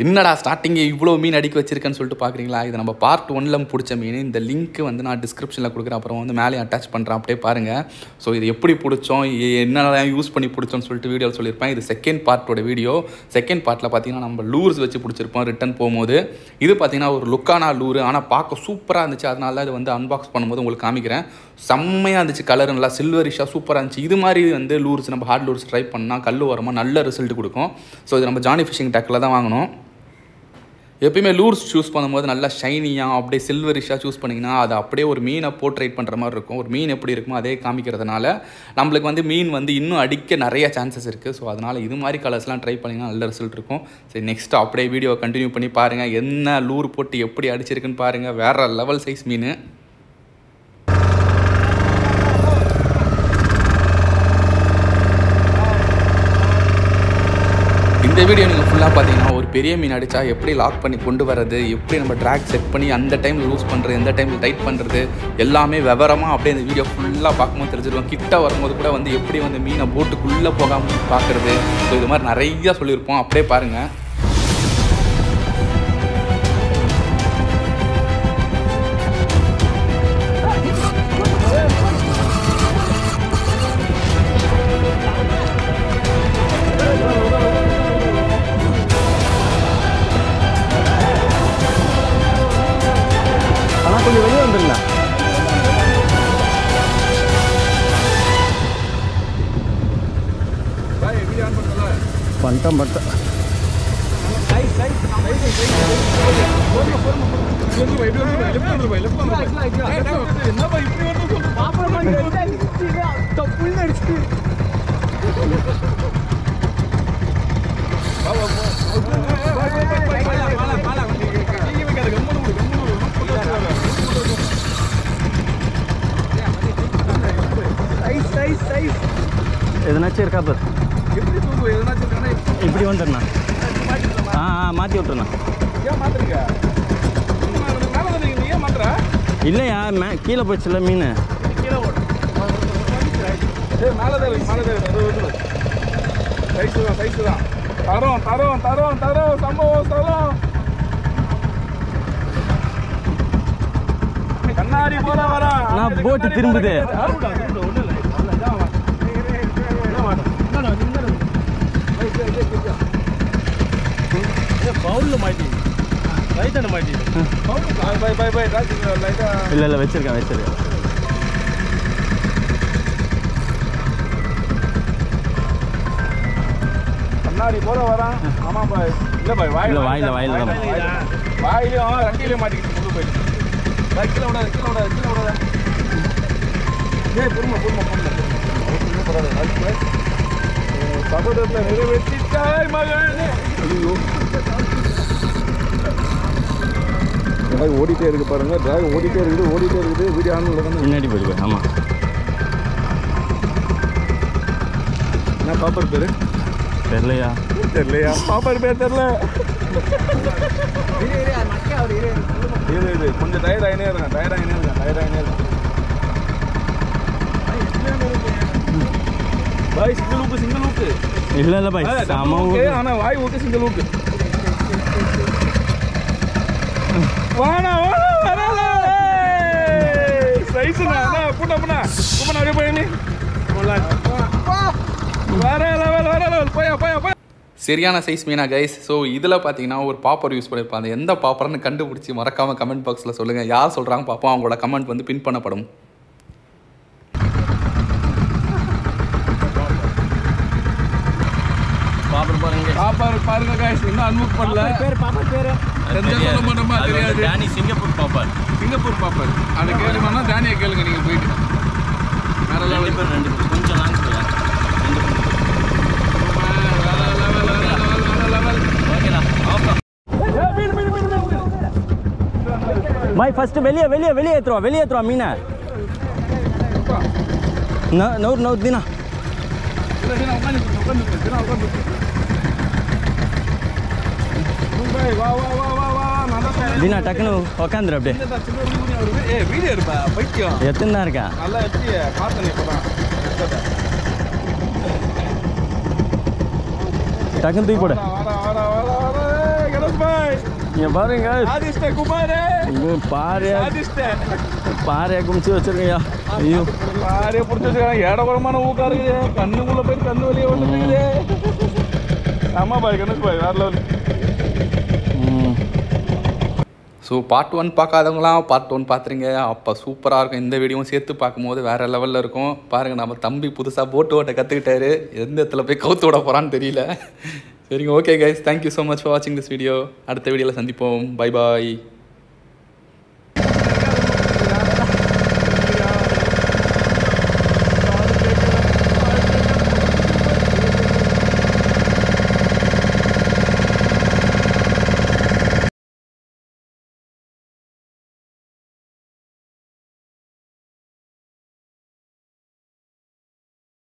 என்னடா ஸ்டார்டிங்கே இவ்வளோ மீன் அடிக்க வச்சிருக்கேன்னு சொல்லிட்டு பார்க்குறீங்களா? இது நம்ம பார்ட் 1ல் பிடிச்ச மீன். இந்த லிங்க் வந்து நான் டிஸ்கிரிப்ஷனில் கொடுக்குறேன், அப்புறம் வந்து மேலே அட்டாச் பண்ணுறேன், அப்படியே பாருங்கள். ஸோ இது எப்படி பிடிச்சோம், என்னெல்லாம் யூஸ் பண்ணி பிடிச்சோன்னு சொல்லிட்டு வீடியோவில் சொல்லியிருப்பேன். இது செகண்ட் பார்ட்டோட வீடியோ. செகண்ட் பார்ட்டில் பார்த்தீங்கன்னா நம்ம லூர்ஸ் வச்சு பிடிச்சிருப்போம் ரிட்டன் போகும்போது. இது பார்த்தீங்கன்னா ஒரு லுக்கானா லூரு, ஆனால் பார்க்க சூப்பராக இருந்துச்சு. அதனால தான் இது வந்து அன்பாக்ஸ் பண்ணும்போது உங்களுக்கு காமிக்கிறேன். செம்மையாக இருந்துச்சு, கலர் நல்லா சில்வரிஷாக சூப்பராக இருந்துச்சு. இது மாதிரி வந்து லூர்ஸ் நம்ம ஹார்ட் லூர்ஸ் ட்ரை பண்ணால் கல் ஓரமாக நல்ல ரிசல்ட் கொடுக்கும். ஸோ இது நம்ம ஜானி ஃபிஷிங் டேக்கில் தான் வாங்கணும். எப்பயுமே லூர்ஸ் சூஸ் பண்ணும்போது நல்லா ஷைனியாக அப்படியே சில்வரிஷாக சூஸ் பண்ணிங்கன்னா அது அப்படியே ஒரு மீனை போர்ட்ரேட் பண்ணுற மாதிரி இருக்கும். ஒரு மீன் எப்படி இருக்குமோ அதே காமிக்கிறதுனால நம்மளுக்கு வந்து மீன் வந்து இன்னும் அடிக்க நிறைய சான்சஸ் இருக்குது. ஸோ அதனால் இது மாதிரி கலர்ஸ்லாம் ட்ரை பண்ணிங்கன்னா நல்ல ரிசல்ட் இருக்கும். சரி, நெக்ஸ்ட் அப்படியே வீடியோவை கண்டினியூ பண்ணி பாருங்கள். என்ன லூர் போட்டு எப்படி அடிச்சிருக்குன்னு பாருங்கள். வேறு லெவல் சைஸ் மீன். இந்த வீடியோ நீங்கள் ஃபுல்லாக பார்த்தீங்கன்னா ஒரு பெரிய மீன் அடித்தா எப்படி லாக் பண்ணி கொண்டு வரது, எப்படி நம்ம ட்ராக் செட் பண்ணி அந்த டைமில் லூஸ் பண்ணுறது, எந்த டைமில் டைட் பண்ணுறது, எல்லாமே விவரமாக அப்படியே இந்த வீடியோ ஃபுல்லாக பார்க்கும்போது தெரிஞ்சிருக்கோம். கிட்ட வரும்போது கூட வந்து எப்படி வந்து மீனை போட்டுக்குள்ளே போகாமல் பார்க்குறது. ஸோ இது மாதிரி நிறையா சொல்லியிருப்போம், அப்படியே பாருங்கள். கொஞ்சம் வெளியே வந்துடலாம். பண்ணிட்டேன் எதனாச்சும் இருக்கா பார். இப்படி வந்துடுண்ணா. மாற்றி விட்டுருண்ணா. இல்லையா கீழே போச்சுல மீன். நான் போட்டு திரும்புது. இல்லை வச்சிருக்கேன். கண்ணாடி போல வரான். ஆமா பாய். இல்ல பாய், வாயில வாயில வாயிலும் ரெண்டிலையும் மாட்டிக்கிட்டு முழு போயிட்டு. கீழே விடாத. பொறுமை சபதத்தை நிறைவேற்றிட்டாய் மகனே. ஐயோ, டிராக் ஓடிட்டே இருக்கு பாருங்க. டிராக் ஓடிட்டே இருக்குது. வீடியோ ஆன்ல வந்து முன்னாடி போயிடுவேன். ஆமாம். என்ன பாப்பர் பேரு தெரியலையா? பாப்பர் பேர் தெரியல. இது கொஞ்சம் டயர்ட் ஆகினே இருக்கேன். பாய் சிங்கிள் ஊக்கு. இல்லை பாய், ஆனா வாய் ஊக்கு சிங்கிள் ஊக்கு. வாணா சைஸ்னா புண்ணா அப்படியே போய் வேற லெவல் போயா. சரியான சைஸ் மீனா கைஸ். ஸோ இதில் பார்த்தீங்கன்னா ஒரு பாப்பர் யூஸ் பண்ணியிருப்பாங்க. எந்த பாப்பர்னு கண்டுபிடிச்சி மறக்காமல் கமெண்ட் பாக்ஸில் சொல்லுங்கள். யார் சொல்கிறாங்க பார்ப்போம். அவங்களோட கமெண்ட் வந்து பின் பண்ணப்படும். பாப்பர் பாருங்க கைஸ், இன்னும் அன்முக் பண்ணல. பாப்பர் பேர் சொல்ல மாட்டோமா தெரியாது. டானி சிங்கப்பூர் பாப்பர். அதை கேளுங்கன்னா டானியை கேளுங்க நீங்கள் போயிட்டு. வேற லெவல். கொஞ்சம் லாங் பாய். ஃபர்ஸ்ட் வெளியே ஏற்றுவா மீனை. நூறு தினா தினா டக்குன்னு உக்காந்துரு அப்படியே. எத்தனை தான் இருக்கா? டக்குன்னு தூக்கி போட. இங்க பாருங்க ஆதிஷ்ட குமாரே பாறையா குமிச்சு வச்சிருக்கீங்க. ஐயோ பாறையை பிடிச்சி வச்சுருக்காங்க. ஏடகுறமான ஊக்கா இருக்குது. கண்ணுக்குள்ள போய் கண்ணு வெளியே வந்துருக்குது. ஆமா பாய் கணக்கு பாய் வேற லெவல். ஸோ பார்ட் 1 பார்க்காதவங்களாம் பார்ட் 1 பார்த்துருங்க. அப்போ சூப்பராக இருக்கும். இந்த வீடியோவும் சேர்த்து பார்க்கும்போது வேறு லெவலில் இருக்கும். பாருங்கள், நம்ம தம்பி புதுசாக போட்டு ஓட்ட கற்றுக்கிட்டாரு. எந்த இடத்துல போய் கவுத்து விட போகிறான்னு தெரியல. சரிங்க, okay guys, thank you so much for வாட்சிங் திஸ் வீடியோ. அடுத்த வீடியோவில் சந்திப்போம். Bye bye.